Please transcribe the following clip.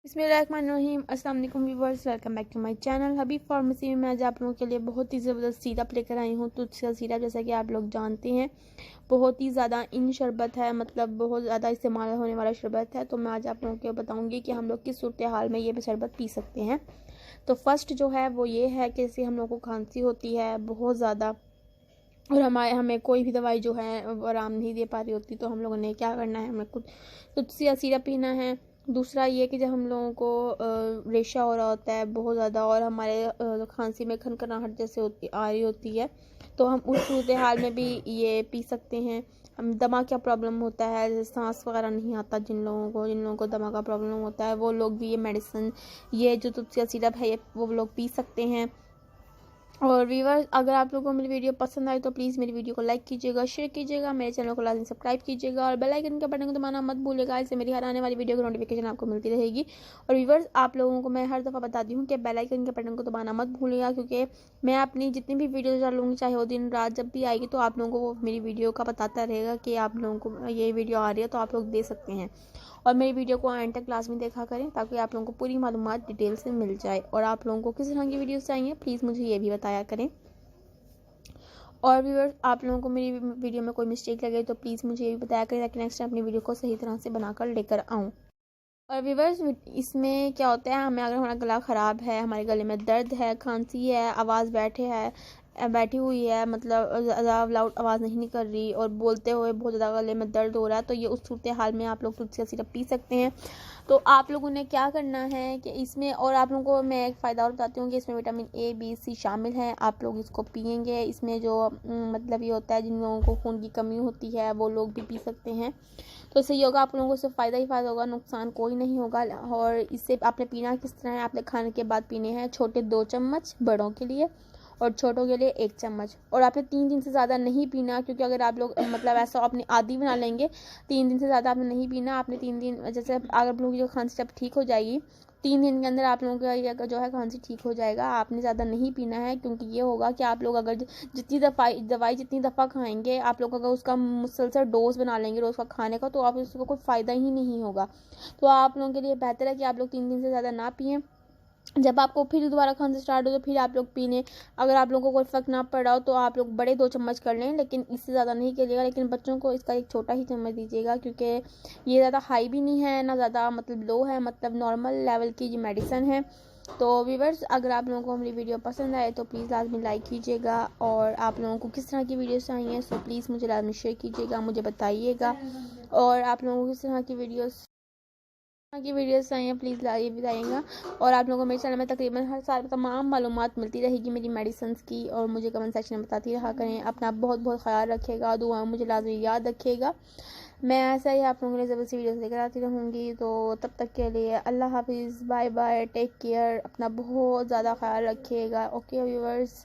बिस्मिल्लाहिर्रहमानिर्रहीम। अस्सलाम वालेकुम viewers, welcome back to my channel Habib pharmacy में। मैं आज आप लोगों के लिए बहुत ही ज़बरदस्त सिरप लेकर आई हूँ। तो उसका सिरप जैसा कि आप लोग जानते हैं बहुत ही ज़्यादा इन शरबत है, मतलब बहुत ज़्यादा इस्तेमाल होने वाला शरबत है। तो मैं आज आप लोगों को बताऊँगी कि हम लोग किस सूरत हाल में ये शरबत पी सकते हैं। तो फर्स्ट जो है वो ये है कि जैसे हम लोग को खांसी होती है बहुत ज़्यादा और हमें कोई भी दवाई जो है आराम नहीं दे पा रही होती, तो हम लोगों ने क्या करना है, हमें कुछ सिरप पीना है। दूसरा ये कि जब हम लोगों को रेशा हो रहा होता है बहुत ज़्यादा और हमारे खांसी में खनखनाहट जैसे आ रही होती है, तो हम उस सूरत हाल में भी ये पी सकते हैं। हम दमा का प्रॉब्लम होता है, जैसे सांस वगैरह नहीं आता, जिन लोगों को दमा का प्रॉब्लम होता है वो लोग भी ये मेडिसिन, ये जो तुलसी का सिरप है ये वो लोग पी सकते हैं। और व्यूअर्स, अगर आप लोगों को मेरी वीडियो पसंद आए तो प्लीज़ मेरी वीडियो को लाइक कीजिएगा, शेयर कीजिएगा, मेरे चैनल को लाजमी सब्सक्राइब कीजिएगा और बेल आइकन का बटन को दबाना मत भूलिएगा। इससे मेरी हर आने वाली वीडियो की नोटिफिकेशन आपको मिलती रहेगी। और व्यूअर्स, आप लोगों को मैं हर दफ़ा बताती हूँ कि बेल आइकन के बटन को दबाना मत भूलिएगा, क्योंकि मैं अपनी जितनी भी वीडियो डालूँगी, चाहे वो दिन रात जब भी आएगी, तो आप लोगों को वो मेरी वीडियो का बताता रहेगा कि आप लोगों को ये वीडियो आ रही है, तो आप लोग दे सकते हैं। और मेरी वीडियो को एंड तक क्लास में देखा करें ताकि आप लोगों को पूरी मालूमात डिटेल से मिल जाए। और आप लोगों को किस तरह की वीडियोस चाहिए प्लीज़ मुझे ये भी बताया करें। और व्यूअर्स, आप लोगों को मेरी वीडियो में कोई मिस्टेक लगे तो प्लीज़ मुझे ये भी बताया करें ताकि नेक्स्ट टाइम अपनी वीडियो को सही तरह से बनाकर लेकर आऊँ। और व्यूअर्स, इसमें क्या होता है, हमें अगर हमारा गला ख़राब है, हमारे गले में दर्द है, खांसी है, आवाज़ बैठी हुई है, मतलब ज़्यादा लाउड आवाज़ नहीं निकल रही और बोलते हुए बहुत ज़्यादा गले में दर्द हो रहा है, तो ये उस सूरत हाल में आप लोग तुलसी का सिरप पी सकते हैं। तो आप लोगों ने क्या करना है कि इसमें, और आप लोगों को मैं एक फ़ायदा और बताती हूँ कि इसमें विटामिन ए बी सी शामिल हैं। आप लोग इसको पियेंगे, इसमें जो मतलब ये होता है, जिन लोगों को खून की कमी होती है वो लोग भी पी सकते हैं। तो इससे योगा आप लोगों को सिर्फ फ़ायदा ही फ़ायदा होगा, नुकसान कोई नहीं होगा। और इससे आपने पीना किस तरह है, आपने खाने के बाद पीने हैं छोटे 2 चम्मच बड़ों के लिए और छोटों के लिए 1 चम्मच। और आपने 3 दिन से ज़्यादा नहीं पीना, क्योंकि अगर आप लोग मतलब ऐसा अपनी आदी बना लेंगे, 3 दिन से ज़्यादा आपने नहीं पीना। आपने 3 दिन, जैसे अगर आप लोगों की जो खांसी जब ठीक हो जाएगी 3 दिन के अंदर आप लोगों का ये जो है खांसी ठीक हो जाएगा। आपने ज़्यादा नहीं पीना है, क्योंकि ये होगा कि आप लोग अगर जितनी दवाई जितनी दफ़ा खाएंगे, आप लोग अगर उसका मुसलसल डोज बना लेंगे रोज़ का खाने का, तो आप उसको कोई फ़ायदा ही नहीं होगा। तो आप लोगों के लिए बेहतर है कि आप लोग 3 दिन से ज़्यादा ना पिएँ। जब आपको फिर दोबारा खांसी स्टार्ट हो तो फिर आप लोग पीने, अगर आप लोगों को कोई फ़र्क ना पड़ रहा हो तो आप लोग बड़े 2 चम्मच कर लें, लेकिन इससे ज़्यादा नहीं करिएगा। लेकिन बच्चों को इसका एक छोटा ही चम्मच दीजिएगा, क्योंकि ये ज़्यादा हाई भी नहीं है ना ज़्यादा मतलब लो है, मतलब नॉर्मल लेवल की ये मेडिसिन है। तो व्यूअर्स, अगर आप लोगों को मेरी वीडियो पसंद आए तो प्लीज़ लाजमी लाइक कीजिएगा। और आप लोगों को किस तरह की वीडियोस चाहिए सो प्लीज़ मुझे लाजमी शेयर कीजिएगा, मुझे बताइएगा। और आप लोगों को किस तरह की वीडियोस चाहिए प्लीज़ ये बताइएगा। और आप लोगों को मेरे चैनल में तकरीबन हर साल तमाम मालूमात मिलती रहेगी मेरी मेडिसिन्स की, और मुझे कमेंट सेक्शन में बताती रहा करें। अपना बहुत बहुत ख्याल रखिएगा, दुआ मुझे लाजमी याद रखिएगा। मैं ऐसा ही आप लोगों के लिए ज़बरदस्ती वीडियोस लेकर आती रहूँगी। तो तब तक के लिए अल्लाह हाफिज़, बाय बाय, टेक केयर, अपना बहुत ज़्यादा ख्याल रखिएगा। Okay viewers.